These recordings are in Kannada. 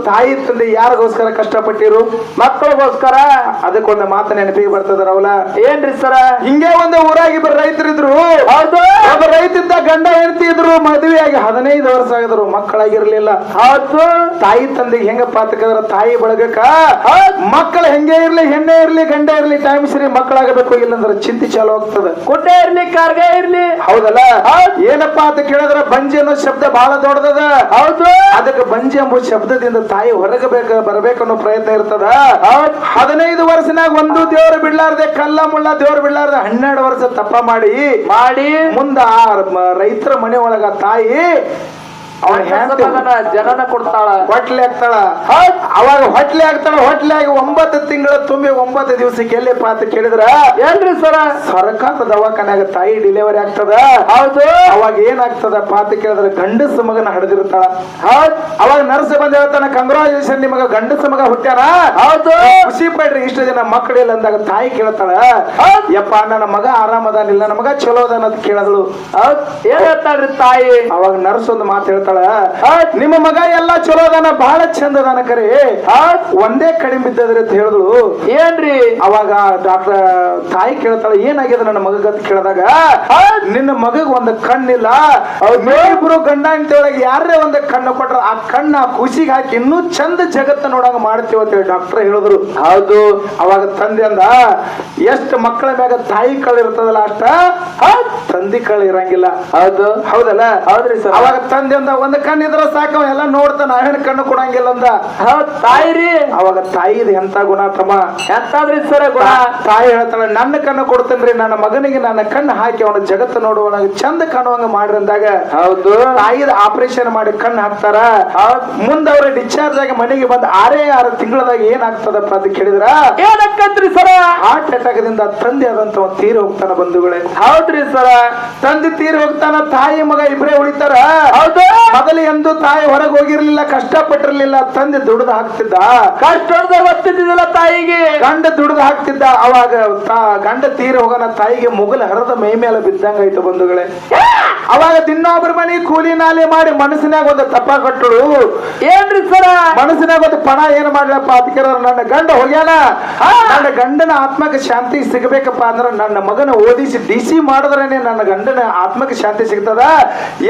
ತಾಯಿ ತಂದೆ ಯಾರಿಗೋಸ್ಕರ ಕಷ್ಟಪಟ್ಟಿರು? ಮಕ್ಕಳಿಗೋಸ್ಕರ. ಅದಕ್ಕೊಂದು ಮಾತು ನೆನಪಿಗೆ ಬರ್ತದ ರಾಹುಲ. ಏನ್ರಿ ಸರ? ಹಿಂಗೆ ಒಂದು ಊರಾಗಿ ಇಬ್ಬರು ರೈತರಿದ್ರು. ಹೌದು. ಒಬ್ಬ ರೈತಿದ್ದ, ಗಂಡ ಹೆಂಡತಿ ಇದ್ರು, ಮದುವೆಯಾಗಿ 15 ವರ್ಷ ಆಗಿದ್ರು, ಮಕ್ಕಳಾಗಿರ್ಲಿಲ್ಲ. ಹೌದು. ತಾಯಿ ತಂದೆಗೆ ಹೆಂಗಪ್ಪ ಅಂತಂದ್ರ ತಾಯಿ ಬಳಗಕ್ಕ ಮಕ್ಕಳು ಹೆಂಗೆ ಇರ್ಲಿ, ಹೆಣ್ಣೆ ಇರ್ಲಿ, ಗಂಡ ಇರ್ಲಿ, ಟೈಮ್ ಸರಿ ಮಕ್ಕಳಾಗಬೇಕು. ಇಲ್ಲಂದ್ರೆ ಚಿಂತೆ ಚಾಲು ಆಗ್ತದ. ಗುಡ್ಡ ಇರ್ಲಿ, ಕಾರ್ಗ ಇರ್ಲಿ. ಹೌದಲ್ಲ? ಏನಪ್ಪಾ ಅಂತ ಕೇಳಿದ್ರೆ ಬಂಜಿ ಅನ್ನೋ ಶಬ್ದ ಬಹಳ ದೊಡ್ಡದ. ಹೌದು. ಅದಕ್ಕೆ ಬಂಜಿ ಎಂಬ ಶಬ್ದದಿಂದ ತಾಯಿ ಹೊರಗೆ ಬರಬೇಕು ಅನ್ನೋ ಪ್ರಯತ್ನ ಇರ್ತದ. 15 ವರ್ಷನಾಗ ಒಂದು ದೇವರು ಬಿಡ್ಲಾರ್ದೆ, ಕಲ್ಲ ಮುಳ್ಳ ದೇವರು ಬಿಡ್ಲಾರ್ದೆ 12 ವರ್ಷ ತಪ್ಪ ಮಾಡಿ ಮುಂದ ರೈತರ ಮನೆ ಒಳಗ ತಾಯಿ ಅವನ ಜನನ ಕೊಡ್ತಾಳ, ಹೊಟ್ಲೆ ಹಾಕ್ತಾಳ. ಅವಾಗ ಹೊಟ್ಲೆ ಆಗಿ 9 ತಿಂಗಳ ತುಂಬಿ 9 ದಿವಸಕ್ಕೆ ಎಲ್ಲಿಪ್ಪ ಅಂತ ಕೇಳಿದ್ರ ಏನ್ರಿ ಸರ? ಸರ್ಕಾರದ ದವಾಖಾನ್ಯಾಗ ತಾಯಿ ಡಿಲಿವರಿ ಆಗ್ತದ. ಹೌದು. ಅವಾಗ ಏನಾಗ್ತದಪ್ಪ ಅಂತ ಕೇಳಿದ್ರೆ ಗಂಡಸ ಮಗನ ಹಡದಿರ್ತಾಳ. ಅವಾಗ ನರ್ಸ್ ಬಂದ ಹೇಳ್ತಾನ, ಕಂಗ್ರಾಚುಲೇಷನ್, ನಿಮಗ ಗಂಡಸ ಮಗ ಹುಟ್ಟ್ಯಾರ. ಹೌದು. ಖುಷಿ ಪಡ್ರಿ, ಇಷ್ಟ ಜನ ಮಕ್ಕಳಿಲ್ಲ ಅಂದಾಗ ತಾಯಿ ಕೇಳ್ತಾಳ, ಯಪ್ಪ ನನ್ನ ಮಗ ಆರಾಮದಾನಿಲ್ಲ, ನನ್ನ ಮಗ ಚಲೋ ಅದಾನ ಅಂತ ಕೇಳದಳು. ಏನ್ ಹೇಳ್ತಾಳ್ರಿ ತಾಯಿ? ಅವಾಗ ನರ್ಸ್ ಒಂದು ಮಾತು ಹೇಳ್ತಾಳ, ನಿಮ್ಮ ಮಗ ಎಲ್ಲಾ ಚಲೋ ಅದಾನ, ಬಹಳ ಚಂದ ಅದಾನ, ಕರೆ ಒಂದೇ ಕಡಿಮೆ ಬಿದ್ದದ್ರಿ ಅಂತ ಹೇಳಿದ್ರು. ಏನ್ರಿ? ಅವಾಗ ಡಾಕ್ಟರ್ ತಾಯಿ ಕೇಳ್ತಾಳ, ಏನಾಗಿದೆ ನನ್ನ ಮಗ ಅಂತ ಕೇಳಿದಾಗ, ನಿನ್ನ ಮಗಗ್ ಒಂದು ಕಣ್ಣಿಲ್ಲ, ಇಬ್ರು ಗಂಡ ಹೆಂಡತಿ ಒಳಗೆ ಯಾರೇ ಒಂದು ಕಣ್ಣು ಕೊಟ್ರ ಆ ಕಣ್ಣ ಖುಷಿಗೆ ಹಾಕಿ ಇನ್ನೂ ಚಂದ ಜಗತ್ತ ನೋಡಂಗ ಮಾಡ್ತೀವಿ ಅಂತ ಹೇಳಿ ಡಾಕ್ಟರ್ ಹೇಳಿದ್ರು. ಹೌದು. ಅವಾಗ ತಂದೆ ಅಂದ, ಎಷ್ಟು ಮಕ್ಕಳ ಮ್ಯಾಗ ತಾಯಿ ಕಳ್ಳ ಇರ್ತದಲ್ಲ ಅಷ್ಟ ತಂದಿ ಕಳ್ಳ ಇರಂಗಿಲ್ಲ. ಹೌದು. ಹೌದಲ್ಲ? ಹೌದ್ರಿ ಸರ್. ಅವಾಗ ತಂದೆ ಅಂದ, ಒಂದು ಕಣ್ಣಿದ್ರ ಸಾಕ ಎಲ್ಲ ನೋಡ್ತಾನ, ನಾವೇನು ಕಣ್ಣು ಕೊಡಂಗಿಲ್ಲ ಅಂದ. ತಾಯಿ ರೀ. ಅವಾಗ ತಾಯಿದ ಎಂತ ಗುಣ ತಮ್ಮ, ಎಂತಾದ್ರಿ ಸರ ಗುಣ? ತಾಯಿ ಹೇಳ್ತಾಳ, ನನ್ನ ಕಣ್ಣು ಕೊಡ್ತೇನ್ರಿ, ನನ್ನ ಮಗನಿಗೆ ನನ್ನ ಕಣ್ಣು ಹಾಕಿ ಅವನ ಜಗತ್ತು ನೋಡುವ ಚಂದ ಕಾಣುವಂಗ ಮಾಡ್ರಿ ಅಂದಾಗ, ಹೌದು, ತಾಯಿದ ಆಪರೇಷನ್ ಮಾಡಿ ಕಣ್ಣು ಹಾಕ್ತಾರ. ಮುಂದೆ ಅವ್ರ ಡಿಸ್ಚಾರ್ಜ್ ಆಗಿ ಮನೆಗೆ ಬಂದ 6 ತಿಂಗಳದಾಗ ಏನಾಗ್ತದಪ್ಪ ಅಂತ ಕೇಳಿದ್ರ, ಏನಕ್ಕಂತ್ರಿ ಸರ? ಹಾರ್ಟ್ ಅಟ್ಯಾಕ್ ದಿಂದ ತಂದೆ ಆದಂತ ತೀರಿ ಹೋಗ್ತಾನ ಬಂಧುಗಳೇ. ಹೌದ್ರಿ ಸರ. ತಂದೆ ತೀರಿ ಹೋಗ್ತಾನ, ತಾಯಿ ಮಗ ಇಬ್ಬರೇ ಉಳಿತಾರ. ಹೌದು. ಮೊದಲು ಎಂದು ತಾಯಿ ಹೊರಗೆ ಹೋಗಿರ್ಲಿಲ್ಲ, ಕಷ್ಟಪಟ್ಟಿರ್ಲಿಲ್ಲ, ತಂದೆ ದುಡ್ದು ಹಾಕ್ತಿದ್ದ. ಕಷ್ಟದ ಗೊತ್ತಿದ್ದಿಲ್ಲ ತಾಯಿಗೆ, ಗಂಡ ದುಡ್ದು ಹಾಕ್ತಿದ್ದ. ಅವಾಗ ಗಂಡ ತೀರಿ ಹೋಗೋಣ, ತಾಯಿಗೆ ಮುಗಲ ಹರದ ಮೈ ಮೇಲೆ ಬಿದ್ದಂಗ ಆಯ್ತು ಬಂಧುಗಳೇ. ಅವಾಗ ದಿನ್ನೊಬ್ಬರ ಮನೆ ಕೂಲಿ ನಾಲಿ ಮಾಡಿ ಮನಸ್ಸಿನಾಗ ಒಂದು ತಪ್ಪ ಕಟ್ಟಳು. ಏನ್ರಿ ಸರ? ಮನಸ್ಸಿನಾಗ ಒಂದು ಪಣ ಏನ್ ಮಾಡ್ಲಪ್ಪ ಅದಕ್ಕೆ, ನನ್ನ ಗಂಡ ಹೋಗ್ಯಾನ, ನನ್ನ ಗಂಡನ ಆತ್ಮಕ್ಕೆ ಶಾಂತಿ ಸಿಗಬೇಕಪ್ಪ ಅಂದ್ರೆ ನನ್ನ ಮಗನ ಓದಿಸಿ DC ಮಾಡಿದ್ರೇನೆ ನನ್ನ ಗಂಡನ ಆತ್ಮಕ್ಕೆ ಶಾಂತಿ ಸಿಗ್ತದ.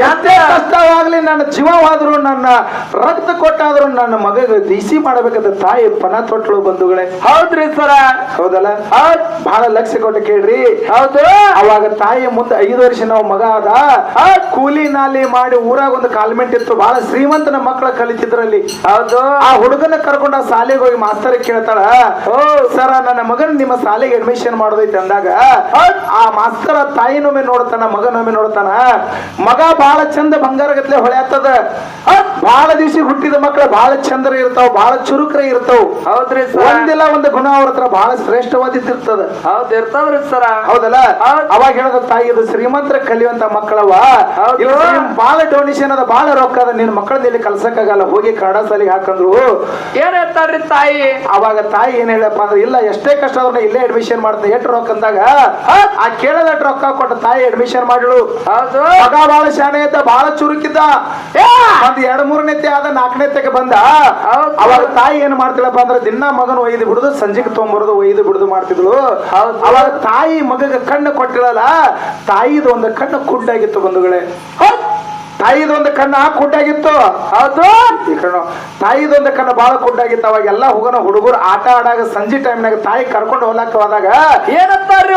ಎಷ್ಟೇ ಕಷ್ಟವಾಗ್ಲಿ, ನನ್ನ ಜೀವವಾದ್ರು, ನನ್ನ ರಕ್ತ ಕೊಟ್ಟಾದ್ರು ನನ್ನ ಮಗಗೆ DC ಮಾಡಬೇಕಂತ ತಾಯಿ ಪಣ ತೊಟ್ಟಳು ಬಂಧುಗಳೇ. ಹೌದ್ರಿ ಸರ. ಹೌದಲ್ಲ? ಬಹಳ ಲಕ್ಷ್ಯ ಕೊಟ್ಟು ಕೇಳ್ರಿ. ಹೌದು. ಅವಾಗ ತಾಯಿ ಮುಂದೆ 5 ವರ್ಷ ನಾವು ಮಗ ಆದ, ಕೂಲಿ ನಾಲಿ ಮಾಡಿ ಊರಾಗ ಒಂದು ಕಾಲ್ಮೆಂಟ್ ಇತ್ತು, ಬಹಳ ಶ್ರೀಮಂತನ ಮಕ್ಕಳ ಕಲಿತಿದ್ರಲ್ಲಿ. ಹೌದು. ಆ ಹುಡುಗನ ಕರ್ಕೊಂಡ ಶಾಲೆಗೆ ಹೋಗಿ ಮಾಸ್ತರ್ ಕೇಳ್ತಾಳ, ಸರ ನನ್ನ ಮಗನ ನಿಮ್ಮ ಶಾಲೆಗೆ ಅಡ್ಮಿಷನ್ ಮಾಡೋದೈತೆ ಅಂದಾಗ, ಆ ಮಾಸ್ತರ ತಾಯಿನೊಮ್ಮೆ ನೋಡ್ತಾನ, ಮಗನೊಮ್ಮೆ ನೋಡ್ತಾನ. ಮಗ ಬಹಳ ಚಂದ ಬಂಗಾರಗತ್ಲೆ ಹೊಳೆಯತ್ತದ. ಬಹಳ ದಿವಸ ಹುಟ್ಟಿದ ಮಕ್ಕಳು ಬಹಳ ಚಂದ್ರ ಇರ್ತಾವ, ಬಹಳ ಚುರುಕ್ರ ಇರ್ತಾವ. ಹೌದ್ರಿ. ಒಂದಿಲ್ಲ ಒಂದು ಗುಣ ಅವ್ರ ಹತ್ರ ಬಹಳ ಶ್ರೇಷ್ಠವಾದಿತ್ತಿರ್ತದ. ಹೌದ್ ಇರ್ತಾವ್ರಿ ಸರ. ಹೌದಲ್ಲ? ಅವಾಗ ಹೇಳದ ತಾಯಿ, ಇದು ಶ್ರೀಮಂತರ ಕಲಿಯುವಂತ ಮಕ್ಕಳವ, ಬಹಳ ಡೊನೇಷನ್ ಅದ, ಬಹಳ ರೊಕ್ಕ ಅದ, ನಿನ್ ಮಕ್ಕಳನ್ನ ಇಲ್ಲಿ ಕಲ್ಸಕ್ಕಾಗಲ್ಲ, ಹೋಗಿ ಕನ್ನಡ ಶಾಲೆಗೆ ಹಾಕಂದ್ರು. ಏನ್ ಹೇಳ್ತಾರ್ರಿ ತಾಯಿ? ಅವಾಗ ತಾಯಿ ಏನ್ ಹೇಳಪ್ಪ ಅಂದ್ರೆ, ಇಲ್ಲ ಎಷ್ಟೇ ಕಷ್ಟ ಆದ್ರೂ ಇಲ್ಲೇ ಅಡ್ಮಿಷನ್ ಮಾಡ್ತಾರೆ, ಎಷ್ಟು ರೊಕ್ಕ ಅಂದಾಗ ಆ ಕೇಳದಟ್ಟು ರೊಕ್ಕ ಕೊಟ್ಟ ತಾಯಿ ಅಡ್ಮಿಷನ್ ಮಾಡಲು. ಹೌದು. ಮಗ ಬಹಳ ಶಾಣೆ ಇದ್ದ, ಬಹಳ ಚುರುಕಿದ್ದ. ಒಂದ್ 2-3ನೇತೆ ಆದ 4ನೇತೆಗೆ ಬಂದ. ಅವಾಗ ತಾಯಿ ಏನ್ ಮಾಡ್ತಿಳಪ್ಪ ಅಂದ್ರೆ, ದಿನ ಮಗನ ಒಯ್ದು ಬಿಡುದು, ಸಂಜೆಗೆ ತೊಗೊಂಬರುದು, ಒಯ್ದು ಬಿಡುದು ಮಾಡ್ತಿದ್ಳು. ಅವಾಗ ತಾಯಿ ಮಗಗೆ ಕಣ್ಣು ಕೊಟ್ಟಿಳಲ್ಲ, ತಾಯಿದ ಒಂದು ಕಣ್ಣು ಕುಡ್ಡಾಗಿತ್ತು ಬಂಧುಗಳೇ. ತಾಯಿದೊಂದು ಕಣ್ಣ ಕುಡ್ಡಾಗಿತ್ತು. ಹೌದು. ಈ ಕಣ್ಣು ತಾಯಿದೊಂದು ಕಣ್ಣು ಬಹಳ ಕುಡ್ಡಾಗಿತ್ತು. ಅವಾಗ ಎಲ್ಲ ಹೋಗೋಣ ಹುಡುಗರು ಆಟ ಆಡಾಗ ಸಂಜೆ ಟೈಮ್ನಾಗ ತಾಯಿ ಕರ್ಕೊಂಡು ಹೋಗ್ಲಾಕ ಹೋದಾಗ ಏನಂತಾರ್ರಿ,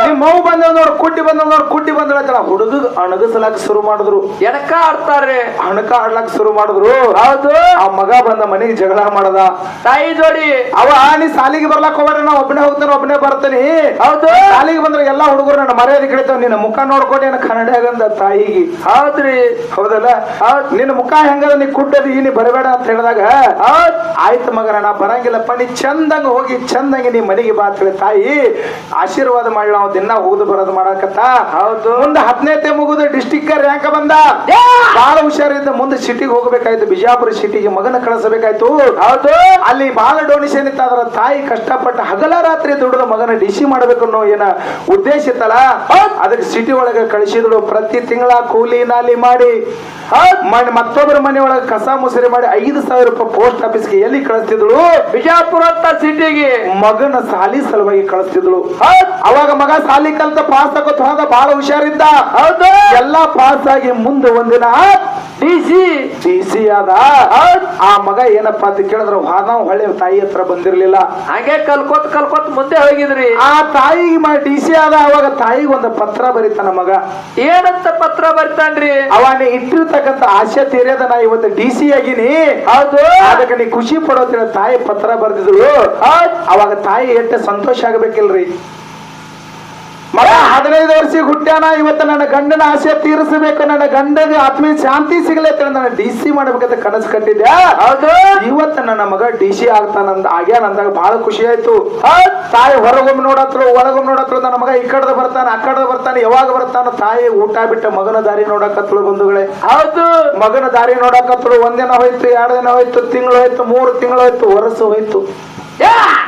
ನಿಮ್ ಮಗು ಬಂದ ನೋಡ್, ಕುಡ್ಡಿ ಬಂದ ನೋಡ್, ಕುಡ್ಡಿ ಬಂದ ಹುಡುಗ ಅಣಗಸಲಾಕ ಶುರು ಮಾಡಿದ್ರು. ಎನಕ ಆಡ್ತಾರ್ರಿ, ಅಣಕ ಆಡ್ಲಾಕ ಶುರು ಮಾಡಿದ್ರು. ಹೌದು. ಆ ಮಗ ಬಂದ ಮನೆಗೆ ಜಗಳ ಮಾಡದ ತಾಯಿ ಜೋಡಿ. ಅವ ನೀ ಸಾಲಿಗೆ ಬರ್ಲಾಕ ಹೋಗ್ಬೇಡ, ನಾ ಒಬ್ಬನೇ ಹೋಗ್ತಾನೆ, ಒಬ್ಬನೇ ಬರ್ತಾನೆ. ಹೌದು. ಸಾಲಿಗೆ ಬಂದ್ರೆ ಎಲ್ಲಾ ಹುಡುಗರು ನನ್ನ ಮರ್ಯಾದೆ ಕಳಿತಾವ, ನಿನ್ನ ಮುಖ ನೋಡ್ಕೊಂಡು ಏನ ಕನ್ನಡ ತಾಯಿಗೆ. ಹೌದ್ರಿ. ಹೌದಲ್ಲ? ನಿನ್ನ ಮುಖ ಹೆಂಗದ, ನೀ ಕುಡ್ಡದಿ, ನೀ ಬರಬೇಡ ಅಂತ ಹೇಳಿದಾಗ, ಆಯ್ತು ಮಗನ ನಾ ಬರಂಗಿಲ್ಲಪ್ಪ, ನೀ ಚಂದಂಗ ಹೋಗಿ ಚಂದಂಗೆ ನೀ ಮನೆಗೆ ಬಾ ಅಂತ ತಾಯಿ ಆಶೀರ್ವಾದ ಮಾಡಿ ನಾವು ದಿನ ಹೋಗುದು ಬರೋದು ಮಾಡಕತ್ತ. ಹೌದು. ಮುಂದೆ 10ನೇತೆ ಮುಗಿದು ಡಿಸ್ಟಿಕ್ ರ್ಯಾಂಕ್ ಬಂದ, ಬಹಳ ಹುಷಾರಿಂದ ಮುಂದೆ ಸಿಟಿಗೆ ಹೋಗ್ಬೇಕಾಯ್ತು, ಬಿಜಾಪುರ ಸಿಟಿಗೆ ಮಗನ ಕಳಿಸಬೇಕಾಯ್ತು. ಹೌದು. ಅಲ್ಲಿ ಬಹಳ ಡೊನೇಷನ್ ಇತ್ತ, ಅದರ ತಾಯಿ ಕಷ್ಟಪಟ್ಟು ಹಗಲ ರಾತ್ರಿ ದುಡಿದ ಮಗನ DC ಮಾಡಬೇಕು ಅನ್ನೋ ಏನ ಉದ್ದೇಶ ಇತ್ತಲ್ಲ, ಅದಕ್ಕೆ ಸಿಟಿ ಒಳಗೆ ಕಳಿಸಿದಳು. ಪ್ರತಿ ತಿಂಗಳ ಕೂಲಿ ನಾಲಿ ಮಾಡಿ ಮತ್ತೊಬ್ಬರ ಮನೆಯೊಳಗೆ ಕಸ ಮುಸರಿ ಮಾಡಿ 5,000 ರೂಪಾಯಿ ಪೋಸ್ಟ್ ಆಫೀಸ್ಗೆ ಎಲ್ಲಿ ಕಳಿಸ್ತಿದ್ಳು? ಬಿಜಾಪುರ ಅಂತ ಸಿಟಿಗೆ ಮಗನ ಸಾಲಿ ಸಲುವಾಗಿ ಕಳಿಸ್ತಿದ್ಳು. ಅವಾಗ ಮಗ ಸಾಲಿ ಕಲ್ತ ಪಾಸ್ ಆಗೋತ್ ಹೋದ, ಬಹಳ ಹುಷಾರಿದ್ದ. ಹೌದು. ಎಲ್ಲಾ ಪಾಸ್ ಆಗಿ ಮುಂದೆ ಒಂದಿನ ಡಿಸಿ ಆದ. ಆ ಮಗ ಏನಪ್ಪಾ ಅಂತ ಕೇಳಿದ್ರ ನಾವು ಹೊಳೆ ತಾಯಿ ಹತ್ರ ಬಂದಿರ್ಲಿಲ್ಲ. ಹಂಗೆ ಕಲ್ಕೋತ್ ಮುಂದೆ ಹೋಗಿದ್ರಿ. ಆ ತಾಯಿಗೆ ಡಿಸಿ ಆದ. ಅವಾಗ ತಾಯಿಗೆ ಒಂದು ಪತ್ರ ಬರೀತಾನ ಮಗ. ಏನಂತ ಪತ್ರ ಬರಿತಾನ್ರಿ? ಅವನೇ ಇಟ್ಟಿರ್ತಕ್ಕಂತ ಆಸೆ ತೀರ್ಯದ ನಾ ಇವತ್ತು ಡಿಸಿ ಆಗಿನಿ. ಹೌದು. ಅದಕ್ಕೆ ನೀ ಖುಷಿ ಪಡೋತಿನ ತಾಯಿ ಪತ್ರ ಬರ್ದಿದ್ರು. ಅವಾಗ ತಾಯಿ ಎಷ್ಟು ಸಂತೋಷ ಆಗ್ಬೇಕಿಲ್ರಿ. ಮಗ 15 ವರ್ಷಕ್ಕೆ ಹುಟ್ಟ್ಯಾನ. ಇವತ್ತು ನನ್ನ ಗಂಡನ ಆಸೆ ತೀರಿಸಬೇಕು, ನನ್ನ ಗಂಡಗೆ ಆತ್ಮೀಯ ಶಾಂತಿ ಸಿಗಲಿ ಅಂತ ನನ್ನ ಡಿಸಿ ಮಾಡ್ಬೇಕಂತ ಕನಸು ಕಟ್ಟಿದ್ದೆ. ಹೌದು. ಇವತ್ತು ನನ್ನ ಮಗ ಡಿಸಿ ಆಗ್ಯಾನ ಅಂದಾಗ ಬಹಳ ಖುಷಿ ಆಯ್ತು. ತಾಯಿ ಹೊರಗೊಮ್ಮೆ ನೋಡತ್ರು, ಒಳಗೊಮ್ಮೆ ನೋಡತ್ರು. ನನ್ನ ಮಗ ಈ ಕಡೆ ಬರ್ತಾನೆ, ಆ ಕಡೆ ಬರ್ತಾನೆ, ಯಾವಾಗ ಬರ್ತಾನ? ತಾಯಿ ಊಟ ಬಿಟ್ಟ ಮಗನ ದಾರಿ ನೋಡಕತ್ಳು ಬಂಧುಗಳೇ. ಹೌದು. ಮಗನ ದಾರಿ ನೋಡಕತ್ಳು. 1 ದಿನ ಹೋಯ್ತು, 2 ದಿನ ಹೋಯ್ತು, ತಿಂಗಳು ಹೋಯ್ತು, 3 ತಿಂಗಳು ಹೋಯ್ತು, ವರ್ಷ ಹೋಯ್ತು.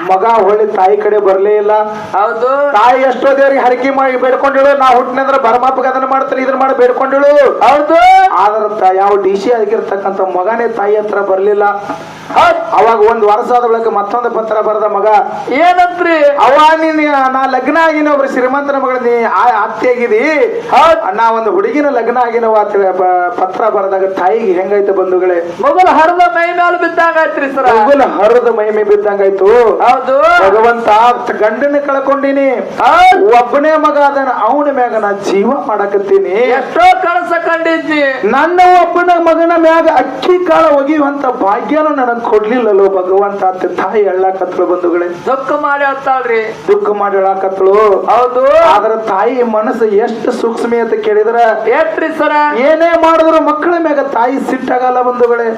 ಮಗ ಹೊಳ್ಳಿ ತಾಯಿ ಕಡೆ ಬರ್ಲೇ ಇಲ್ಲ. ಹೌದು. ತಾಯಿ ಎಷ್ಟೋ ದೇವರಿಗೆ ಹರಕೆ ಮಾಡಿ ಬೇಡ್ಕೊಂಡಿಳು. ನಾ ಹುಟ್ಟಿನಂದ್ರ ಬರಮಾಪಗೆ ಅದನ್ನ ಮಾಡ್ತಾನೆ, ಇದನ್ನ ಮಾಡಿ ಬೇಡ್ಕೊಂಡಿಳು. ಹೌದು. ಆದ್ರ ಯಾವ ಡಿಸಿ ಆಗಿರ್ತಕ್ಕಂಥ ಮಗನೇ ತಾಯಿ ಹತ್ರ ಬರ್ಲಿಲ್ಲ. ಅವಾಗ 1 ವರ್ಷ ಆದ ಬಳಿಕ ಮತ್ತೊಂದು ಪತ್ರ ಬರದ ಮಗ. ಏನಂತ್ರಿ? ಅವ ನಾ ಲಗ್ನ ಆಗಿನ ಒಬ್ರು ಶ್ರೀಮಂತನ ಮಗಳ ನೀ ಅತ್ತೆ ಆಗಿದಿ, ನಾ ಒಂದು ಹುಡುಗಿನ ಲಗ್ನ ಆಗಿನವ ಪತ್ರ ಬರದಾಗ ತಾಯಿಗೆ ಹೆಂಗಾಯ್ತು ಬಂಧುಗಳೇ? ಮಗಲ್ ಹರದ ಮೈ ಮೇಲೆ ಬಿದ್ದಂಗಾಯ್ತ್ರಿ ಸರ್. ಮಗಲ್ ಹರದ ಮೈ ಮೇಲೆ ಬಿದ್ದಂಗಾಯ್ತು. ಹೌದು. ಭಗವಂತ ಗಂಡನ ಕಳ್ಕೊಂಡಿನಿ, ಒಬ್ಬನೇ ಮಗ ಅದನ್ನ ಅವನ ಮ್ಯಾಗ ನಾ ಜೀವ ಮಾಡಕತ್ತೀನಿ. ಎಷ್ಟೋ ಕನಸ ಕಂಡಿದ್ದಿ. ನನ್ನ ಒಬ್ಬನ ಮಗನ ಮ್ಯಾಗ ಅಕ್ಕಿ ಕಾಳ ಒಗಿಯುವಂತ ಭಾಗ್ಯನು ನನಗ್ ಕೊಡ್ಲಿಲ್ಲಲ್ಲೋ ಭಗವಂತ ಅಂತ ತಾಯಿ ಹೇಳಕತ್ಳು ಬಂಧುಗಳೇ. ದುಃಖ ಮಾಡಿ ಹೇಳ್ತಾಳ್ರಿ. ದುಃಖ ಮಾಡಿ ಹೇಳಕತ್ಳು. ಹೌದು. ಆದ್ರ ತಾಯಿ ಮನಸ್ಸು ಎಷ್ಟು ಸೂಕ್ಷ್ಮ ಅಂತ ಕೇಳಿದ್ರ ಏನ್ರಿ ಸರ? ಏನೇ ಮಾಡಿದ್ರು ಮಕ್ಕಳ ಮ್ಯಾಗ ತಾಯಿ ಸಿಟ್ಟಾಗಲ್ಲ ಬಂಧುಗಳೇ.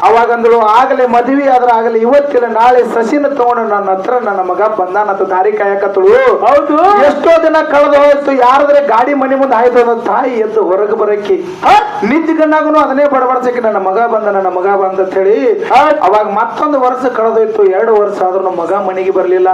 ಅವಾಗಂದಳು ಆಗಲೇ ಮದುವೆ ಆದ್ರ ಆಗಲೇ ಇವತ್ತಿಲ್ಲ ನಾಳೆ ಸಸಿನ ತಗೊಂಡು ನನ್ನ ಹತ್ರ ನನ್ನ ಮಗ ಬಂದಾನಂತ ದಾರಿ ಕಾಯಕತ್ತಳು. ಹೌದು. ಎಷ್ಟೋ ದಿನ ಕಳೆದು ಹೋಯ್ತು. ಯಾರಾದ್ರೆ ಗಾಡಿ ಮನೆ ಮುಂದೆ ಆಯ್ತು ಅನ್ನೋ ತಾಯಿ ಎದ್ದು ಹೊರಗೆ ಬರಕ್ಕೆ ನಿಂತು ಕಣ್ಣಾಗನು ಅದನ್ನೇ ಬಡಬಡ್ಸಕ್ಕೆ ನನ್ನ ಮಗ ಬಂದ ಅಂತ ಹೇಳಿ. ಅವಾಗ ಮತ್ತೊಂದು ವರ್ಷ ಕಳೆದೋಯ್ತು. 2 ವರ್ಷ ಆದ್ರೂ ನಮ್ಮ ಮಗ ಮನೆಗೆ ಬರ್ಲಿಲ್ಲ.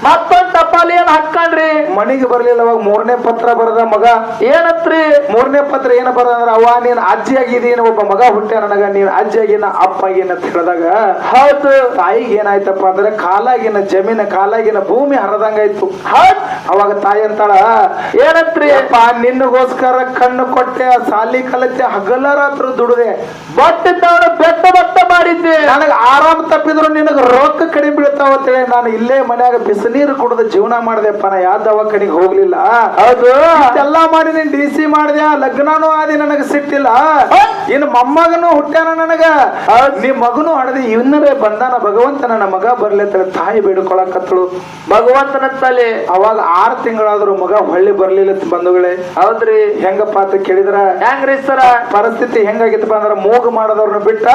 ಮತ್ತೊಂದ್ ಟಪಾಲಿ ಏನ್ ಹಾಕೊಂಡ್ರಿ? ಮನೆಗೆ ಬರ್ಲಿಲ್ಲ. ಅವಾಗ 3ನೇ ಪತ್ರ ಬರದ ಮಗ. ಏನತ್ರಿ? 3ನೇ ಪತ್ರ ಏನ ಬರದಂದ್ರ, ಅವ್ವ ನೀನ್ ಅಜ್ಜಿ ಆಗಿದೀನ, ಒಬ್ಬ ಮಗ ಹುಟ್ಟ್ಯ ನನಗ, ನೀನ್ ಅಜ್ಜಿ ಆಗಿನ ಅಪ್ಪ ಆಗಿನ ಅಂತ ಹೇಳಿದಾಗ ಹೌದು. ತಾಯಿಗೆ ಏನಾಯ್ತಪ್ಪ ಅಂದ್ರೆ ಕಾಲಾಗಿನ ಜಮೀನ ಕಾಲಾಗಿನ ಭೂಮಿ ಹರದಂಗಾಯ್ತು. ಅವಾಗ ತಾಯಿ ಅಂತಾಳ ಏನತ್ರಿ? ಅಪ್ಪ ನಿನ್ನಗೋಸ್ಕರ ಕಣ್ಣು ಕೊಟ್ಟೆ, ಸಾಲಿ ಕಲತೆ, ಹಗಲ ರಾತ್ರಿ ದುಡಿದೆ, ಬಟ್ಟಿದ್ದವನು ಬೆಟ್ಟ ಮಾಡಿದ್ದೆ. ನನಗ ಆರಾಮ್ ತಪ್ಪಿದ್ರು ನಿನಗ ರೊಕ್ಕ ಕಡಿಮೆ ಬೀಳ್ತಾವ ಅಂತೇಳಿ ನಾನು ಇಲ್ಲೇ ಮನ್ಯಾಗ ಬಿಸಿನೀರು ಕುಡಿದ ಜೀವನ ಮಾಡಿದೆಪ್ಪ. ನಾ ಯಾವ ದವಾಖಾನಿಗೆ ಹೋಗ್ಲಿಲ್ಲ. ಹೌದು. ಎಲ್ಲಾ ಮಾಡಿ ನೀನ್ ಡಿಸಿ ಮಾಡಿದೆ, ಲಗ್ನನೂ ಆದಿ, ನನಗ ಸಿಟ್ಟಿಲ್ಲ. ಇನ್ನು ಮೊಮ್ಮಗನು ಹುಟ್ಟ್ಯಾನ ನನಗ, ನೀ ಮಗನು ಹಡದಿ, ಇನ್ನರೇ ಬಂದಾನ ಭಗವಂತ ನನ್ನ ಮಗ ಬರ್ಲಿ ಅಂತ ತಾಯಿ ಬೇಡ್ಕೊಳಕತ್ತಳು ಭಗವಂತನ ತಲೆ. ಅವಾಗ 6 ತಿಂಗಳಾದ್ರು ಮಗ ಹೊಳ್ಳಿ ಬರ್ಲಿಲ್ಲ ಬಂಧುಗಳೇ. ಹೌದ್ರಿ. ಹೆಂಗಪ್ಪ ಅಂತ ಕೇಳಿದ್ರ ಹೆಂಗ್ರಿ ಸರ? ಪರಿಸ್ಥಿತಿ ಹೆಂಗಾಗಿತ್ತಪ್ಪ ಅಂದ್ರ ಮೂಗು ಮಾಡದವ್ರನ್ನ ಬಿಟ್ಟ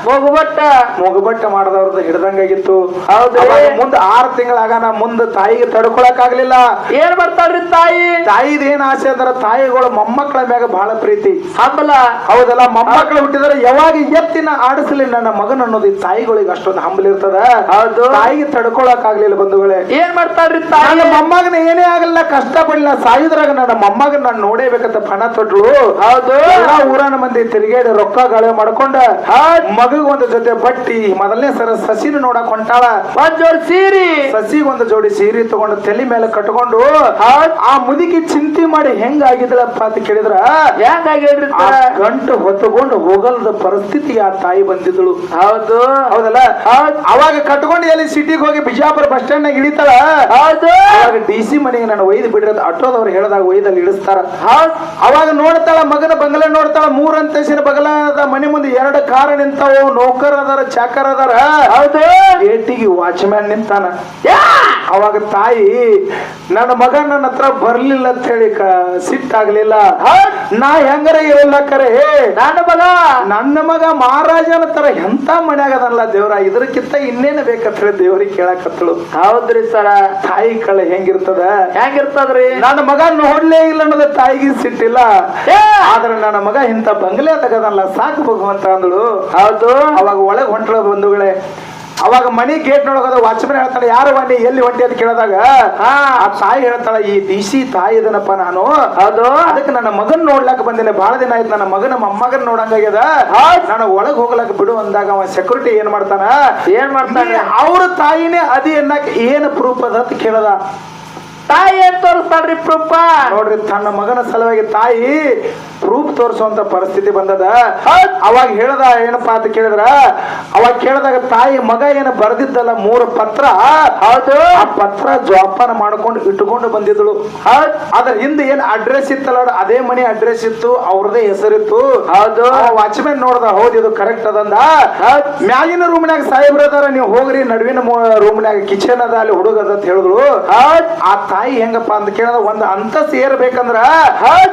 ಮೂಗುಬಟ್ಟ ಮಾಡದವ್ರದ್ದು ಹಿಡ್ದಂಗಾಗಿತ್ತು. ಹೌದು. ಮುಂದೆ 6 ತಿಂಗಳಾಗನ ಮುಂದೆ ತಾಯಿಗೆ ತಡ್ಕೊಳಕ್ ಆಗ್ಲಿಲ್ಲ. ಏನ್ ಮಾಡ್ತಾಳ್ರಿ ತಾಯಿ? ತಾಯಿದ ಏನ್ ಆಸೆ ಅಂದ್ರ ತಾಯಿಗಳು ಮೊಮ್ಮಕ್ಕಳ ಮ್ಯಾಗ ಬಹಳ ಪ್ರೀತಿ ಹಂಬಲ. ಹೌದಲ್ಲ. ಮೊಮ್ಮಕ್ಕಳು ಹುಟ್ಟಿದ್ರೆ ಯಾವಾಗ ಎತ್ತಿನ ಆಡಿಸ್ಲಿ ನನ್ನ ಮಗನ ಅನ್ನೋದು ಈ ತಾಯಿಗಳಿಗೆ ಅಷ್ಟೊಂದು ಹಂಬಲ ಇರ್ತದ. ಹೌದು. ತಾಯಿಗೆ ತಡ್ಕೊಳಕ್ ಆಗ್ಲಿಲ್ಲ ಬಂಧುಗಳೇ. ಏನ್ ಮಾಡ್ತಾಳ್ರಿ ತಾಯಿ? ಮೊಮ್ಮಗನ ಏನೇ ಆಗಲ್ಲ, ಕಷ್ಟ ಪಡಲಿಲ್ಲ, ಸಾಯುದ್ರಾಗ ನನ್ನ ಮೊಮ್ಮಗನ ನಾನು ನೋಡೇಬೇಕಂತ ಪಣ ತೊಟ್ಲು. ಹೌದು. ಎಲ್ಲಾ ಊರನ ಮಂದಿ ತಿರುಗೇಡಿ ರೊಕ್ಕ ಗಾಳೆ ಮಾಡ್ಕೊಂಡ ಮಗಗ್ ಒಂದು ಜೊತೆ ಬಟ್ಟಿ, ಮೊದಲನೇ ಸರ ಸಸಿನ ನೋಡಕ್ ಹೊಂಟಾಳ. ಒಂದ್ ಜೋಡಿ ಸೀರಿ, ಸಸಿಗೆ ಒಂದು ಜೋಡಿ ಸೀರೆ ತಗೊಂಡು ತಲೆ ಮೇಲೆ ಕಟ್ಕೊಂಡು ಆ ಮುದುಕಿ ಚಿಂತೆ ಮಾಡಿ ಹೆಂಗ ಆಗಿದಳಪ್ಪ ಅಂತ ಕೇಳಿದ್ರ ಹೆಂಗಾಗ್ರಿ? ಗಂಟು ಹೊತ್ತುಕೊಂಡು ಹೋಗಲ್ದ ಪರಿಸ್ಥಿತಿ ಆ ತಾಯಿ ಬಂದಿದ್ದಳು. ಹೌದು. ಹೌದಲ್ಲ. ಅವಾಗ ಕಟ್ಕೊಂಡು ಎಲ್ಲಿ ಸಿಟಿಗೆ ಹೋಗಿ ಬಿಜಾಪುರ ಬಸ್ ಸ್ಟ್ಯಾಂಡ್ ನಾಗ ಇಳಿತಾಳ. ಹೌದು. ಅವಾಗ ಡಿಸಿ ಮನೆಗೆ ನಾನು ಒಯ್ದು ಬಿಡ್ರದ ಆಟೋದವ್ರು ಹೇಳಿದಾಗ ಒಯ್ದಲ್ಲಿ ಇಳಿಸ್ತಾರ. ಅವಾಗ ನೋಡ್ತಾಳ ಮಗನ ಬಂಗಲೆ ನೋಡ್ತಾಳ. 3 ಅಂತಸ್ತಿನ ಬಗಲಾದ ಮನೆ ಮುಂದೆ 2 ಕಾರ್ ನಿಂತಾವು. ನೌಕರ್ ಅದಾರ, ಚಾಕರ್ ಅದಾರ. ಹೌದು. ಗೇಟಿಗೆ ವಾಚ್ಮ್ಯಾನ್ ನಿಂತಾನ. ಅವಾಗ ತಾಯಿ ನನ್ನ ಮಗ ನನ್ನ ಹತ್ರ ಬರ್ಲಿಲ್ಲ ಅಂತ ಹೇಳಿ ಸಿಟ್ಟಾಗ್ಲಿಲ್ಲ. ನಾ ಹೆಂಗರ ಇರಲ್ಲ ಕರೆ ನನ್ನ ಮಗ ಮಹಾರಾಜನ ತರ ಎಂತ ಮನ್ಯಾಗದಲ್ಲ ದೇವ್ರ, ಇದ್ರಕ್ಕಿಂತ ಇನ್ನೇನು ಬೇಕಂತ ಹೇಳಿ ದೇವ್ರಿಗೆ ಕೇಳಕತ್ತಳು. ಹೌದ್ರಿ ಸರ. ತಾಯಿ ಕಳೆ ಹೆಂಗಿರ್ತದ್ರಿ? ನನ್ನ ಮಗ ನೋಡ್ಲೇ ಇಲ್ಲ ಅನ್ನೋದ ತಾಯಿಗೆ ಸಿಟ್ಟಿಲ್ಲ. ಆದ್ರೆ ನನ್ನ ಮಗ ಇಂತ ಬಂಗ್ಲೆ ತಗದಲ್ಲ, ಸಾಕು ಭಗವಂತ ಅಂದಳು. ಹೌದು. ಅವಾಗ ಒಳಗ್ ಹೊಂಟಳ ಬಂಧುಗಳೇ. ಅವಾಗ ಮನಿ ಗೇಟ್ ನೋಡೋದ ವಾಚ್ಮನ್ ಹೇಳ್ತಾಳೆ ಯಾರು ಬನ್ನಿ ಎಲ್ಲಿ ಹೊಂಟಿ ಅಂತ ಕೇಳಿದಾಗ ಆ ತಾಯಿ ಹೇಳ್ತಾಳ ಈ ಬಿಸಿ ತಾಯಿ ಇದನಪ್ಪ ನಾನು ಹೌದು ಅದಕ್ಕೆ ನನ್ನ ಮಗನ್ ನೋಡ್ಲಾಕ ಬಂದಿನಿ ಬಹಳ ದಿನ ಆಯ್ತು ನನ್ನ ಮಗನ ಮೊಮ್ಮಗನ್ ನೋಡಂಗಾಗ್ಯದ ನಾನು ಒಳಗ್ ಹೋಗ್ಲಾಕ ಬಿಡು ಅಂದಾಗ ಅವ ಸೆಕ್ಯೂರಿಟಿ ಏನ್ ಮಾಡ್ತಾನ ಅವ್ರ ತಾಯಿನೇ ಅದಿ ಅನ್ನಕ್ ಏನ್ ಪ್ರೂಫ್ ಅದ ಅಂತ ಕೇಳದ ತಾಯಿ ಏನ್ ತೋರಿಸ್ತಾಳ್ರಿ ಪ್ರೂಫ ನೋಡ್ರಿ ತನ್ನ ಮಗನ ಸಲುವಾಗಿ ತಾಯಿ ಪ್ರೂಫ್ ತೋರಿಸುವಂತ ಪರಿಸ್ಥಿತಿ ಬಂದದ ಅವಾಗ ಹೇಳ್ದ ಏನಪ್ಪಾ ಅಂತ ಕೇಳಿದ್ರ ಅವಾಗ ಕೇಳಿದಾಗ ತಾಯಿ ಮಗ ಏನು ಬರ್ದಿದ್ದಲ್ಲ 3 ಪತ್ರ ಹೌದು ಆ ಪತ್ರ ಜೋಪಾನ ಮಾಡ್ಕೊಂಡು ಇಟ್ಟುಕೊಂಡು ಬಂದಿದ್ದಳು ಅದ್ರ ಹಿಂದೆ ಏನ್ ಅಡ್ರೆಸ್ ಇತ್ತಲ್ಲ ಅದೇ ಮನೆ ಅಡ್ರೆಸ್ ಇತ್ತು ಅವ್ರದೇ ಹೆಸರಿತ್ತು ಹೌದು ವಾಚ್ಮನ್ ನೋಡ್ದ ಹೌದು ಇದು ಕರೆಕ್ಟ್ ಅದಂದ ಮ್ಯಾಗಿನ ರೂಮ್ನಾಗ ಸಾಹೇಬ್ರ ಅದಾರ ನೀವು ಹೋಗ್ರಿ ನಡುವಿನ ರೂಮ್ನಾಗ ಕಿಚನ್ ಅದ ಅಲ್ಲಿ ಹುಡುಗ ಅದ ಅಂತ ಹೇಳಿದ್ರು ಆ ತಾಯಿ ಹೆಂಗಪ್ಪ ಅಂತ ಕೇಳಿದ ಒಂದ್ ಅಂತಸ್ ಏರ್ಬೇಕಂದ್ರ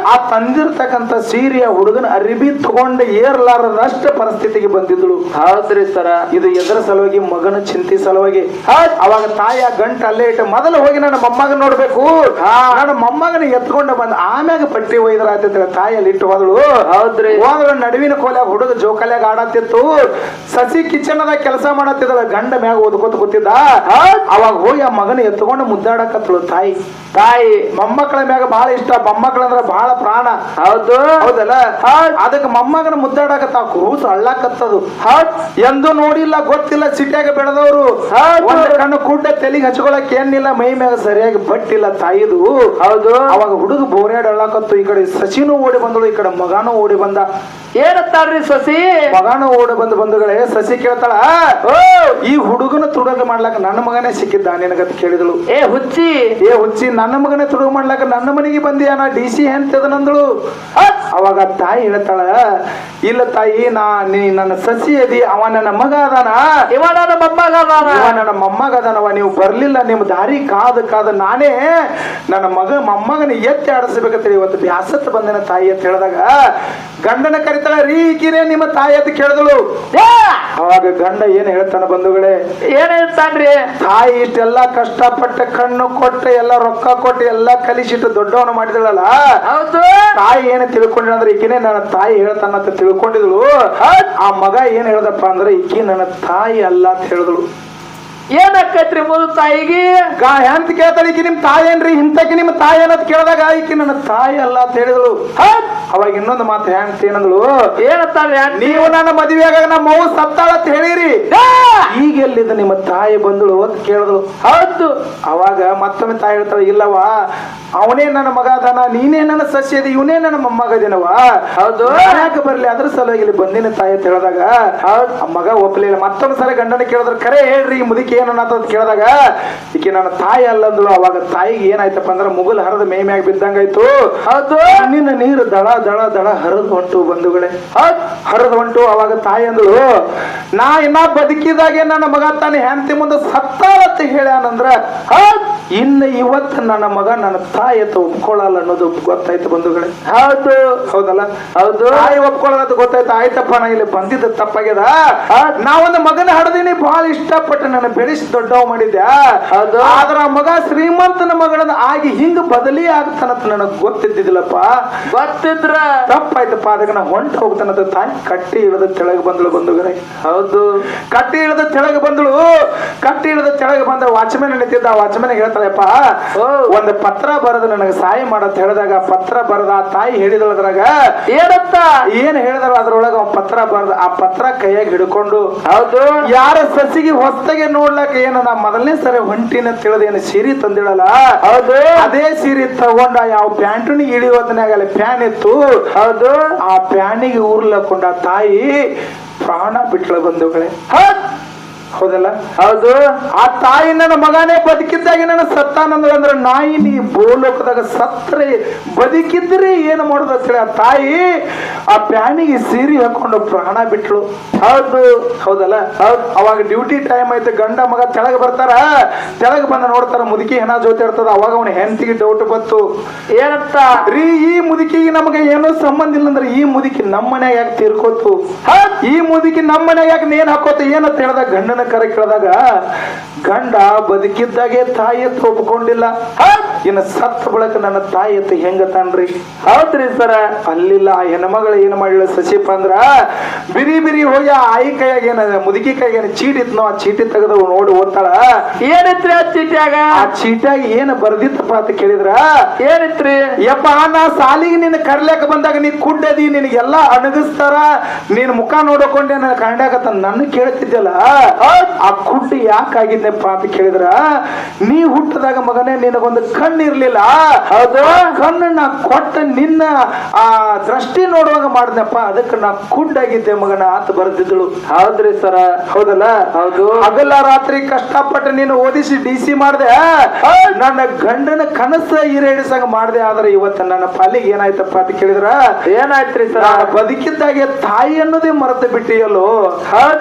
ಆ ತಂದಿರ್ತಕ್ಕಂತ ಸೀರೆಯ ಹುಡುಗನ ಅರಿಬಿ ತಗೊಂಡು ಏರ್ಲಾರದಷ್ಟ ಪರಿಸ್ಥಿತಿಗೆ ಬಂದಿದ್ಳು ಹೌದ್ರಿ ಸರ ಇದು ಎದರ ಸಲುವಾಗಿ ಮಗನ ಚಿಂತೆ ಸಲುವಾಗಿ ಅವಾಗ ತಾಯಿ ಆ ಗಂಟ ಅಲ್ಲೇ ಇಟ್ಟು ಮೊದಲು ಹೋಗಿ ನನ್ನ ಮೊಮ್ಮಗನ ನೋಡ್ಬೇಕು ನನ್ನ ಮೊಮ್ಮಗನ ಎತ್ಕೊಂಡು ಬಂದ ಆಮ್ಯಾಗ ಪಟ್ಟಿ ಒಯ್ದ್ರ ಆಯ್ತ ತಾಯಿ ಅಲ್ಲಿ ಇಟ್ಟು ಹೋದಳು ಹೌದ್ರಿ ಹೋದಳು ನಡುವಿನ ಕೋಲ್ಯಾಗ ಹುಡುಗ ಜೋಕಾಲ್ಯಾಗ ಆಡತ್ತಿತ್ತು ಸಸಿ ಕಿಚನ್ ಅದಾಗ ಕೆಲಸ ಮಾಡತ್ತಿದ್ದಳ ಗಂಡ ಮ್ಯಾಗ ಓದ್ಕೋತ ಕೂತಿದ್ದ ಅವಾಗ ಹೋಗಿ ಆ ಮಗನ ಎತ್ಕೊಂಡು ಮುದ್ದಾಡಕತ್ತಳು ತಾಯಿ ಮೊಮ್ಮಕ್ಕಳ ಮ್ಯಾಗ ಬಹಳ ಇಷ್ಟ ಮೊಮ್ಮಕ್ಕಳಂದ್ರ ಬಹಳ ಪ್ರಾಣ ಹೌದು ಹೌದಲ್ಲ ಅದಕ್ಕೆ ಮೊಮ್ಮಗನ ಮುದ್ದಾಡಕತ್ತ ಕೂಸು ಅಳ್ಳಾಕತ್ತದು ಎಂದು ನೋಡಿಲ್ಲ ಗೊತ್ತಿಲ್ಲ ಸಿಟ್ಯಾಗ ಬೆಳೆದವರು ಒಂದು ಕಣ್ಣು ಕುಡ್ಡ ತೆಲಿಗೆ ಹಚ್ಕೊಳಕ್ ಏನಿಲ್ಲ ಮೈ ಮ್ಯಾಗ ಸರಿಯಾಗಿ ಬಟ್ಟಿಲ್ಲ ತಾಯಿದು ಹೌದು ಅವಾಗ ಹುಡುಗ ಬೋರ್ಯಾಡ್ ಅಳ್ಳಾಕತ್ತು ಈ ಕಡೆ ಸಸಿನೂ ಓಡಿ ಬಂದಳು ಈ ಕಡೆ ಮಗಾನು ಓಡಿ ಬಂದ ಏನತ್ತಾಳ್ರಿ ಸಸಿ ಮಗಾನು ಓಡಿ ಬಂಧುಗಳೇ ಸಸಿ ಕೇಳ್ತಾಳ ಈ ಹುಡುಗನ ತುಡುಗ ಮಾಡ್ಲಾಕ ನನ್ನ ಮಗನೇ ಸಿಕ್ಕಿದ್ದ ನಿನಗತ್ ಕೇಳಿದಳು ಏ ಹುಚ್ಚಿ ನನ್ನ ಮಗನೇ ತುಡುಗ ಮಾಡ್ಲಾಕ ನನ್ನ ಮನೆಗೆ ಬಂದಿಯ ನಾ DC ಅಂತದನಂದಳು ಅವಾಗ ತಾಯಿ ಹೇಳ್ತಾಳ ಇಲ್ಲ ತಾಯಿ ನೀ ನನ್ನ ಸಸಿ ಅದಿ ಅವ ನನ್ನ ಮಗ ಅದಾನ ಇವ ನನ್ನ ಮೊಮ್ಮಗ ಅದಾನವ ನೀವು ಬರ್ಲಿಲ್ಲ ನಿಮ್ ದಾರಿ ಕಾದ ನಾನೇ ನನ್ನ ಮೊಮ್ಮಗನ ಎತ್ತಿ ಆಡಿಸ್ಬೇಕಂತ ಇವತ್ತು ಬ್ಯಾಸತ್ ಬಂದೇನ ತಾಯಿ ಅಂತ ಹೇಳಿದಾಗ ಗಂಡನ ಕರಿತಾಳ ರೀ ಈಕಿನೇ ನಿಮ್ಮ ತಾಯಿ ಅಂತ ಕೇಳಿದಳು ಅವಾಗ ಗಂಡ ಏನ್ ಹೇಳ್ತಾನ ಬಂಧುಗಳೇ ಏನ್ ಹೇಳ್ತಾನ್ರಿ ತಾಯಿ ಇಷ್ಟೆಲ್ಲಾ ಕಷ್ಟಪಟ್ಟ ಕಣ್ಣು ಕೊಟ್ಟು ಎಲ್ಲ ರೊಕ್ಕ ಕೊಟ್ಟು ಎಲ್ಲ ಕಲಿಸಿಟ್ಟು ದೊಡ್ಡವನು ಮಾಡಿದಳಲ್ಲ ಹೌದು ತಾಯಿ ಏನ್ ತಿಳ್ಕೊಂಡಿಲ್ಲ ಅಂದ್ರೆ ಈಕಿನೇ ನನ್ನ ತಾಯಿ ಹೇಳ್ತಾನಂತ ತಿಳ್ಕೊಂಡಿದ್ಳು ಆ ಮಗ ಏನ್ ಹೇಳ್ದಪ್ಪ ಅಂದ್ರೆ ಈಕಿ ನನ್ನ ತಾಯಿ ಅಲ್ಲ ಅಂತ ಹೇಳಿದಳು ಏನಕ್ಕೈತ್ರಿ ಮೊದಲು ತಾಯಿಗೆ ಹೆಂತ ಕೇಳ್ತಾಳೆ ಈಕಿ ನಿಮ್ ತಾಯಿ ಏನ್ರಿ ಇಂತಕಿ ನಿಮ್ ತಾಯಿ ಅನ್ನೋದ್ ಕೇಳಿದಾಗ ಈಕಿ ನನ್ನ ತಾಯಿ ಅಲ್ಲ ಅಂತ ಹೇಳಿದಳು ಅವಾಗ ಇನ್ನೊಂದು ಮಾತು ಹೆಂತ ಏನಂದಳು ಏನಂತಾಳೆ ನೀವು ನನ್ನ ಮದುವೆಯಾಗ ನಮ್ಮ ಮಗು ಸತ್ತಾಳ ಅಂತ ಹೇಳಿರಿ ಈಗ ಎಲ್ಲಿದ್ದ ನಿಮ್ಮ ತಾಯಿ ಬಂದಳು ಅಂತ ಕೇಳಿದಳು ಹೌದು ಅವಾಗ ಮತ್ತೊಮ್ಮೆ ತಾಯಿ ಹೇಳ್ತಾಳೆ ಇಲ್ಲವಾ ಅವನೇ ನನ್ನ ಮಗ ಅದಾನ ನೀನೇ ನನ್ನ ಸಸ್ಯ ಅದಿ ಇವನೇ ನನ್ನ ಮೊಮ್ಮಗದಿನವ ಹೌದು ಯಾಕೆ ಬರ್ಲಿ ಅದ್ರ ಸಲುವಾಗಿ ಇಲ್ಲಿ ಬಂದಿನ ತಾಯಿ ಅಂತ ಹೇಳಿದಾಗ ಆ ಮಗ ಒಪ್ಪಲಿಲ್ಲ ಮತ್ತೊಂದ್ ಸಲ ಗಂಡನ ಕೇಳಿದ್ರ ಕರೆ ಹೇಳ್ರಿ ಈ ಮುದುಕಿ ಏನನ್ನತ್ತ ಅಂತ ಕೇಳಿದಾಗ ಈಕೆ ನನ್ನ ತಾಯಿ ಅಲ್ಲಂದಳು ಅವಾಗ ತಾಯಿಗೆ ಏನಾಯ್ತಪ್ಪ ಅಂದ್ರೆ ಮುಗುಲ್ ಹರಿದ ಮೈ ಮ್ಯಾಗ ಬಿದ್ದಂಗಾಯ್ತು ಹೌದು ನಿನ್ನ ನೀರು ದಳ ಹರಿದು ಹೊಂಟು ಬಂಧುಗಳೇ ಹರಿದು ಹೊಂಟು ಅವಾಗ ತಾಯಿ ಅಂದಳು ನಾ ಇನ್ನ ಬದುಕಿದಾಗೆ ನನ್ನ ಮಗ ತಾನೇ ಹೆಂಡತಿ ಮುಂದೆ ಸತ್ತಾಳತ್ತ ಹೇಳ್ಯಾನಂದ್ರ ಇನ್ನು ಇವತ್ತು ನನ್ನ ಮಗ ನನ್ನ ತಾಯಿ ಅಂತ ಒಪ್ಕೊಳ್ಳಲ್ಲ ಅನ್ನೋದು ಗೊತ್ತಾಯ್ತು ಬಂಧುಗಳೇ ಹೌದಲ್ಲ ಹೌದು ತಾಯಿ ಒಪ್ಕೊಳ್ಳೋದು ಗೊತ್ತಾಯ್ತು ಆಯ್ತಪ್ಪ ನಾ ಇಲ್ಲಿ ಬಂದಿದ್ದ ತಪ್ಪಾಗ್ಯದ ನಾವೊಂದು ಮಗನ ಹಡದಿನಿ ಬಹಳ ಇಷ್ಟಪಟ್ಟು ನನ್ನ ಬೆಳೆಸಿ ದೊಡ್ಡವ ಮಾಡಿದ್ದೆ ಆದ್ರ ಆ ಮಗ ಶ್ರೀಮಂತನ ಮಗಳನ್ನ ಆಗಿ ಹಿಂಗ ಬದಲಿ ಆಗ್ತಾನಂತ ನನಗ್ ಗೊತ್ತಿದ್ದಿಲ್ಲಪ್ಪ ಗೊತ್ತಿದ್ರ ತಪ್ಪಾಯ್ತಪ್ಪ ಅದಕ್ಕೆ ನಾ ಹೊಂಟ ಹೋಗ್ತಾನಂತ ತಾಯಿ ಕಟ್ಟಿ ಇಳಿದ ತೆಳಗ್ ಬಂದಳು ಬಂಧುಗಳೇ ಹೌದು ಕಟ್ಟಿ ಇಳಿದ ತೆಳಗ್ ಬಂದಳು ಕಟ್ಟಿ ಇಳಿದ ತೆಳಗ್ ಬಂದ ವಾಚ್ಮನ್ ನಿಂತಿದ್ದ ವಾಚ್ಮನ್ ಹೇಳ್ತಾಳೆಪ್ಪ ಒಂದು ಪತ್ರ ಬರೆದು ನನಗೆ ಸಹಾಯ ಮಾಡಂತ ಹೇಳಿದಾಗ ಪತ್ರ ಬರೆದ ಆ ತಾಯಿ ಹೇಳಿದಳದ್ರಾಗ ಏನಂತ ಏನ್ ಹೇಳಿದಾರ ಅದ್ರೊಳಗ ಪತ್ರ ಬರೆದ ಆ ಪತ್ರ ಕೈಯಾಗ ಹಿಡ್ಕೊಂಡು ಹೌದು ಯಾರ ಸಸಿಗೆ ಹೊಸ್ತಾಗೆ ನೋಡ್ಲಕ್ಕ ಏನು ನಾ ಮೊದಲನೇ ಸರಿ ಹೊಂಟಿನ ತಿಳಿದ ಏನು ಸೀರೆ ತಂದಿಳಲ್ಲ ಹೌದು ಅದೇ ಸೀರೆ ತಗೊಂಡ ಯಾವ ಪ್ಯಾಂಟನಿಗೆ ಇಳಿಯೋದನಾಗ ಅಲ್ಲಿ ಫ್ಯಾನ್ ಇತ್ತು ಹೌದು ಆ ಫ್ಯಾನಿಗೆ ಊರ್ಲಕೊಂಡ ತಾಯಿ ಪ್ರಾಣ ಬಿಟ್ಳ ಬಂಧುಗಳೇ ಹೌದಲ್ಲ ಹೌದು ಆ ತಾಯಿ ನನ್ನ ಮಗನೇ ಬದುಕಿದ್ದಾಗೆ ನನ್ನ ಸತ್ತಾನಂದ್ರ ಅಂದ್ರೆ ನಾಯಿ ನೀ ಬೋಲೋಕದಾಗ ಸತ್ರೆ ಬದುಕಿದ್ರೆ ಏನು ಮಾಡೋದು ಅಂತೇಳಿ ಆ ತಾಯಿ ಆ ಪ್ಯಾನಿಗೆ ಸೀರೆ ಹಾಕೊಂಡು ಪ್ರಾಣ ಬಿಟ್ಲು ಹೌದಲ್ಲ ಅವಾಗ ಡ್ಯೂಟಿ ಟೈಮ್ ಆಯ್ತು ಗಂಡ ಮಗ ತೆಳಗ್ ಬರ್ತಾರ ತೆಳಗ್ ಬಂದ ನೋಡ್ತಾರ ಮುದುಕಿ ಹೆಣ ಜೊತೆ ಇರ್ತದ ಅವಾಗ ಅವನ ಹೆಂಡತಿಗೆ ಡೌಟ್ ಬಂತು ಏನಂತ ರೀ ಈ ಮುದುಕಿಗೆ ನಮಗೆ ಏನೋ ಸಂಬಂಧ ಇಲ್ಲ ಅಂದ್ರೆ ಈ ಮುದುಕಿ ನಮ್ಮ ಮನ್ಯಾಗ ಯಾಕೆ ತೀರ್ಕೋತು ಈ ಮುದುಕಿ ನಮ್ಮ ಮನ್ಯಾಗ ಯಾಕೆ ನೇನ್ ಹಾಕೋತ ಏನಂತ ಹೇಳ್ದಾಗ ಗಂಡನ ಕರೆ ಕೇಳಿದಾಗ ಗಂಡ ಬದುಕಿದ್ದಾಗೆ ತಾಯಿ ಒಪ್ಕೊಂಡಿಲ್ಲ ಇನ್ನು ಸತ್ತ ಬಳಕ ನನ್ನ ತಾಯಿ ಎತ್ತ ಹೆಂಗ ತಾನ್ರಿ ಹೌದ್ರಿ ಸರ ಅಲ್ಲಿಲ್ಲ ಆ ಹೆಣ್ಮಗಳು ಏನ್ ಮಾಡಿಲ್ಲ ಸಸಿಪ್ಪ ಅಂದ್ರ ಬಿರಿ ಬಿರಿ ಹೋಗಿ ಆ ಆಯಿ ಕೈಯಾಗ ಏನ ಮುದುಕಿ ಕೈಯಾಗ ಏನ ಚೀಟಿ ಇತ್ನೋ ಆ ಚೀಟಿ ತೆಗೆದು ನೋಡಿ ಓದ್ತಾಳ. ಏನಿತ್ರಿ ಆ ಚೀಟ್ಯಾಗ? ಆ ಚೀಟಿಯಾಗ ಏನ್ ಬರ್ದಿತ್ತಪ್ಪ ಅಂತ ಕೇಳಿದ್ರ ಏನಿತ್ರಿ? ಯಪ್ಪ ನಾ ಸಾಲಿಗೆ ನಿನ್ನ ಕರ್ಲಾಕ ಬಂದಾಗ ನೀ ಕುಡ್ಡದಿ ನಿನಗೆಲ್ಲಾ ಅಣಗಿಸ್ತಾರ ನೀನ್ ಮುಖ ನೋಡಕೊಂಡೆ ನನ್ನ ಕಂಡಾಗತ್ತ ನನ್ನ ಕೇಳ್ತಿದ್ದಲ್ಲ ಆ ಕುಡ್ಡು ಯಾಕಾಗಿದ್ನಪ್ಪ ಅಂತ ಕೇಳಿದ್ರ ನೀ ಹುಟ್ಟದಾಗ ಮಗನೇ ನಿನಗೊಂದು ಕಣ್ಣು ಇರ್ಲಿಲ್ಲ. ಹೌದು. ಕಣ್ಣು ನಾ ಕೊಟ್ಟ ನಿನ್ನ ಆ ದೃಷ್ಟಿ ನೋಡುವಾಗ ಮಾಡಿದ್ನಪ್ಪ ಅದಕ್ಕೆ ನಾ ಕುಡ್ಡಾಗಿದ್ದೆ ಮಗನ ಆತ ಬರ್ದಿದ್ದಳು. ಹೌದ್ರಿ ಸರ ಹೌದಲ್ಲ? ಹೌದು. ಹಗಲ ರಾತ್ರಿ ಕಷ್ಟಪಟ್ಟು ನೀನು ಓದಿಸಿ DC ಮಾಡಿದೆ ನನ್ನ ಗಂಡನ ಕನಸ ಈರೇಡಿಸಂಗ ಮಾಡಿದೆ. ಆದ್ರೆ ಇವತ್ತ ನನ್ನ ಪಾಲಿಗೆ ಏನಾಯ್ತಪ್ಪ ಅಂತ ಕೇಳಿದ್ರ ಏನಾಯ್ತ್ರಿ ಸರ? ನಾನು ಬದುಕಿದ್ದಾಗೆ ತಾಯಿ ಅನ್ನೋದೇ ಮರೆತು ಬಿಟ್ಟಿಯಲ್ಲೋ.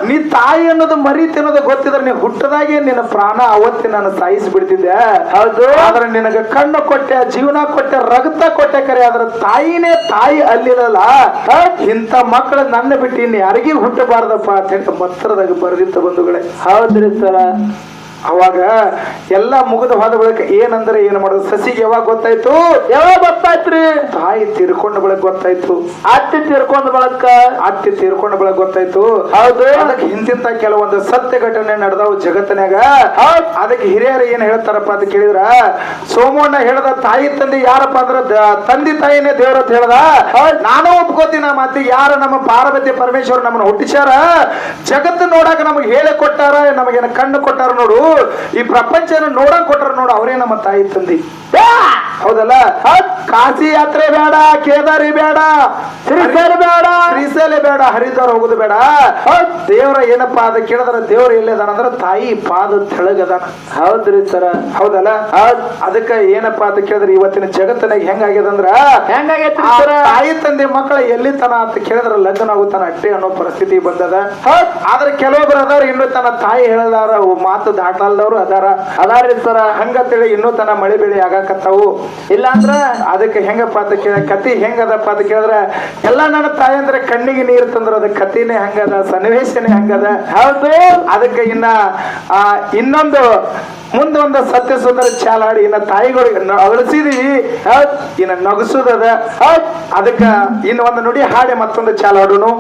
ನೀ ತಾಯಿ ಅನ್ನೋದು ಮರೀತಿ ಅನ್ನೋದು ಗೊತ್ತಿದ್ರೆ ನೀ ಹುಟ್ಟದಾಗೆ ನಿನ್ನ ಪ್ರಾಣ ಅವತ್ತಿ ನಾನು ಸಾಯಿಸಿ ಬಿಡ್ತಿದ್ದೆ. ಹೌದು. ಆದ್ರೆ ನಿನಗೆ ಕಣ್ಣು ಕೊಟ್ಟೆ, ಜೀವನ ಕೊಟ್ಟೆ, ರಕ್ತ ಕೊಟ್ಟೆ ಕರೆ ಆದ್ರೆ ತಾಯಿನೇ ತಾಯಿ ಅಲ್ಲಿರಲ್ಲ. ಇಂಥ ಮಕ್ಕಳು ನನ್ನ ಬಿಟ್ಟು ಇನ್ನು ಯಾರಿಗೂ ಹುಟ್ಟಬಾರ್ದಪ್ಪ ಅಂತ ಹೇಳಿ ಪತ್ರದಾಗ ಬರೆದಿತ್ತ ಬಂಧುಗಳೇ. ಹೌದ್ರಿ ಸರ. ಅವಾಗ ಎಲ್ಲ ಮುಗಿದ ಹೋದ ಬಳಿಕ ಏನಂದ್ರೆ ಏನು ಮಾಡೋದು ಸಸಿಗೆ ಯಾವಾಗ ಗೊತ್ತಾಯ್ತು? ಯಾವಾಗ ಗೊತ್ತಾಯ್ತ್ರಿ? ತಾಯಿ ತೀರ್ಕೊಂಡ ಬಳಕ ಗೊತ್ತಾಯ್ತು. ಅತ್ತಿ ತೀರ್ಕೊಂಡ ಬಳಕ ಅತ್ತಿ ತೀರ್ಕೊಂಡ ಬಳಕ ಗೊತ್ತಾಯ್ತು. ಹೌದು. ಅದಕ್ಕೆ ಹಿಂದಿಂತ ಕೆಲವೊಂದು ಸತ್ಯ ಘಟನೆ ನಡೆದವು ಜಗತ್ತಿನಾಗ. ಅದಕ್ಕೆ ಹಿರಿಯರು ಏನ್ ಹೇಳ್ತಾರಪ್ಪ ಅಂತ ಕೇಳಿದ್ರ ಸೋಮಣ್ಣ ಹೇಳ್ದ ತಾಯಿ ತಂದೆ ಯಾರಪ್ಪ ಅಂದ್ರ ತಂದೆ ತಾಯಿನೇ ದೇವ್ರ ಅಂತ ಹೇಳ್ದ. ನಾನು ಒಪ್ಕೋತೀನಿ ಮತ್ತೆ ಯಾರ ನಮ್ಮ ಪಾರ್ವತಿ ಪರಮೇಶ್ವರ ನಮ್ಮನ್ನ ಹುಟ್ಟಿಸ್ಯಾರ ಜಗತ್ತು ನೋಡಾಕ ನಮಗೆ ಹೇಳಿ ಕೊಟ್ಟಾರ ನಮಗೇನ ಕಣ್ಣು ಕೊಟ್ಟಾರ ನೋಡು ಈ ಪ್ರಪಂಚನ ನೋಡಕ್ ಕೊಟ್ಟಾರ ನೋಡು ಅವರೇ ನಮ್ಮ ತಾಯಿ ತಂದೆ. ಹೌದಲ್ಲ? ಕಾಶಿ ಯಾತ್ರೆ ಬೇಡ, ಕೇದಾರಿ ಬೇಡ, ಶ್ರೀಶೈಲ ಬೇಡ, ಶ್ರೀಶೈಲ ಬೇಡ, ಹರಿದ್ವಾರ ಹೋಗುದು ಬೇಡ. ದೇವ್ರ ಏನಪ್ಪಾ ಅದ ಕೇಳಿದ್ರ ದೇವ್ರ ಎಲ್ಲದಾನಂದ್ರ ತಾಯಿ ಪಾದ ತೆಳಗದಾನ. ಹೌದ್ರಿ ಸರ. ಹೌದಲ್ಲ? ಅದಕ್ಕ ಏನಪ್ಪಾ ಅಂತ ಕೇಳಿದ್ರೆ ಇವತ್ತಿನ ಜಗತ್ತಿನಾಗ ಹೆಂಗಾಗ್ಯದಂದ್ರ ಹೆಂಗಾಗೈತ್ರಿ ಸರ? ತಾಯಿ ತಂದೆ ಮಕ್ಕಳ ಎಲ್ಲಿ ತನ ಅಂತ ಕೇಳಿದ್ರ ಲಗ್ನ ಆಗುತ್ತಾನ ಅಟ್ಟೆ ಅನ್ನೋ ಪರಿಸ್ಥಿತಿ ಬಂದದ. ಆದ್ರೆ ಕೆಲವೊಬ್ರು ಅದಾರ ಇನ್ನು ತನ್ನ ತಾಯಿ ಹೇಳದಾರ ಮಾತು ದಾಟಲ್ದವ್ರು ಅದಾರ್ರಿ ಸರ. ಹಂಗಂತೇಳಿ ಇನ್ನೂ ತನ ಮಳೆ ಬೆಳೆ ಆಗಾಕತ್ತಾವು. ಇಲ್ಲ ಅಂದ್ರ ಅದಕ್ಕೆ ಹೆಂಗಪ್ಪ ಅಂತ ಕೇಳ ಕತಿ ಹೆಂಗದಪ್ಪ ಅಂತ ಕೇಳಿದ್ರೆ ಎಲ್ಲ ನನ್ನ ತಾಯಿ ಅಂದ್ರೆ ಕಣ್ಣಿಗೆ ನೀರು ತಂದ್ರ ಅದ ಕತಿನೇ ಹಂಗದ, ಸನ್ನಿವೇಶನೇ ಹಂಗದ. ಹೌದು. ಅದಕ್ಕೆ ಇನ್ನೊಂದು ಮುಂದೊಂದು ಸತ್ಯ ಸುಂದರ ಚಾಲಾಡಿ ಇನ್ನ ತಾಯಿಗಳಿಗೆ ಅಳಿಸಿದೀವಿ ಇನ್ನ ನಗಸುದದ. ಅದಕ್ಕ ಇನ್ನು ಒಂದು ನುಡಿ ಹಾಡೆ ಮತ್ತೊಂದು ಚಾಲಾಡುನು.